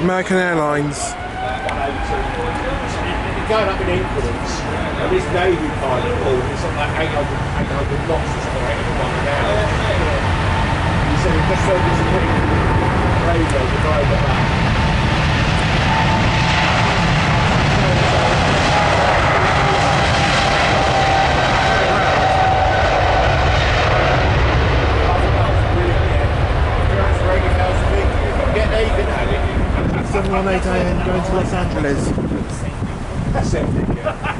American Airlines. Going up in increments, and this Navy pilot called, it's on like 800 knots or something, 800 an hour. He said he just felt this quick radio to drive the back. Get Nathan at it. 718AN going to Los Angeles. That's it.